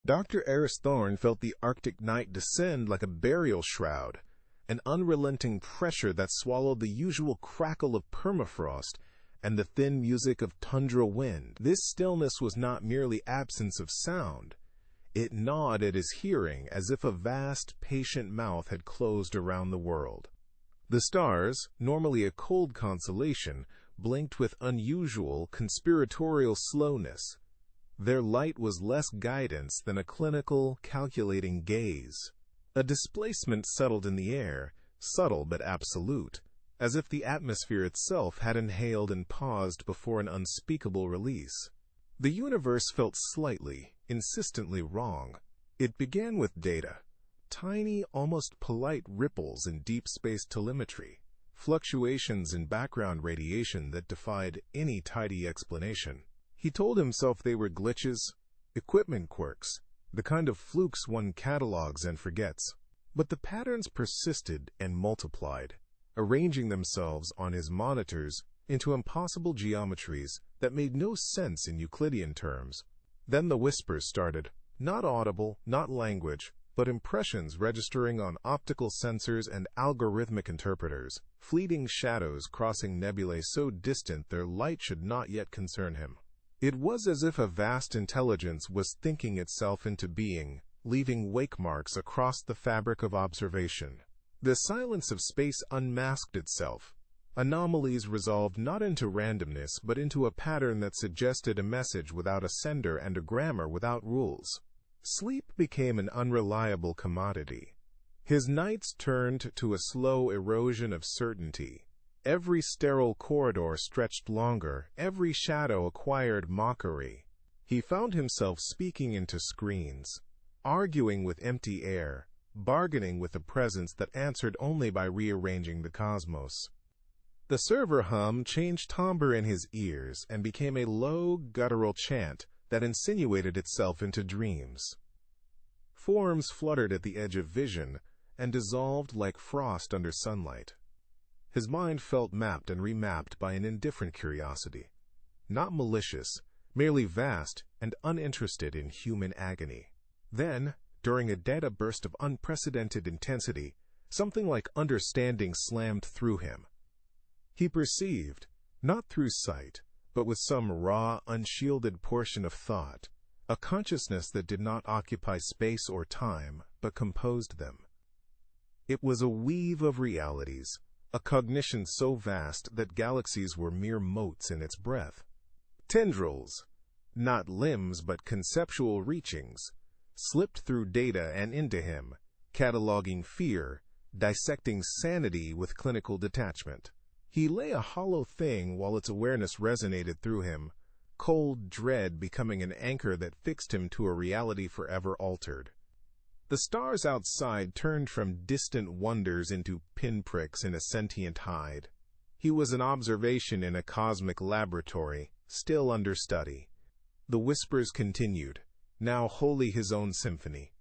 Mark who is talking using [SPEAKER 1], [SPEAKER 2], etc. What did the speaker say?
[SPEAKER 1] Dr. Eris Thorne felt the Arctic night descend like a burial shroud, an unrelenting pressure that swallowed the usual crackle of permafrost and the thin music of tundra wind. This stillness was not merely absence of sound. It gnawed at his hearing as if a vast, patient mouth had closed around the world. The stars, normally a cold consolation, blinked with unusual, conspiratorial slowness. Their light was less guidance than a clinical, calculating gaze. A displacement settled in the air, subtle but absolute, as if the atmosphere itself had inhaled and paused before an unspeakable release. The universe felt slightly, insistently wrong. It began with data, tiny, almost polite ripples in deep space telemetry, fluctuations in background radiation that defied any tidy explanation. He told himself they were glitches, equipment quirks, the kind of flukes one catalogs and forgets. But the patterns persisted and multiplied, arranging themselves on his monitors into impossible geometries that made no sense in Euclidean terms. Then the whispers started, not audible, not language, but impressions registering on optical sensors and algorithmic interpreters, fleeting shadows crossing nebulae so distant their light should not yet concern him. It was as if a vast intelligence was thinking itself into being, leaving wake marks across the fabric of observation. The silence of space unmasked itself. Anomalies resolved not into randomness, but into a pattern that suggested a message without a sender and a grammar without rules. Sleep became an unreliable commodity. His nights turned to a slow erosion of certainty. Every sterile corridor stretched longer, every shadow acquired mockery. He found himself speaking into screens, arguing with empty air, bargaining with a presence that answered only by rearranging the cosmos. The server hum changed timbre in his ears and became a low, guttural chant that insinuated itself into dreams. Forms fluttered at the edge of vision and dissolved like frost under sunlight. His mind felt mapped and remapped by an indifferent curiosity, not malicious, merely vast and uninterested in human agony. Then, during a data burst of unprecedented intensity, something like understanding slammed through him. He perceived, not through sight, but with some raw, unshielded portion of thought, a consciousness that did not occupy space or time, but composed them. It was a weave of realities, a cognition so vast that galaxies were mere motes in its breadth. Tendrils, not limbs but conceptual reachings, slipped through data and into him, cataloging fear, dissecting sanity with clinical detachment. He lay a hollow thing while its awareness resonated through him, cold dread becoming an anchor that fixed him to a reality forever altered. The stars outside turned from distant wonders into pinpricks in a sentient hide. He was an observation in a cosmic laboratory, still under study. The whispers continued, now wholly his own symphony.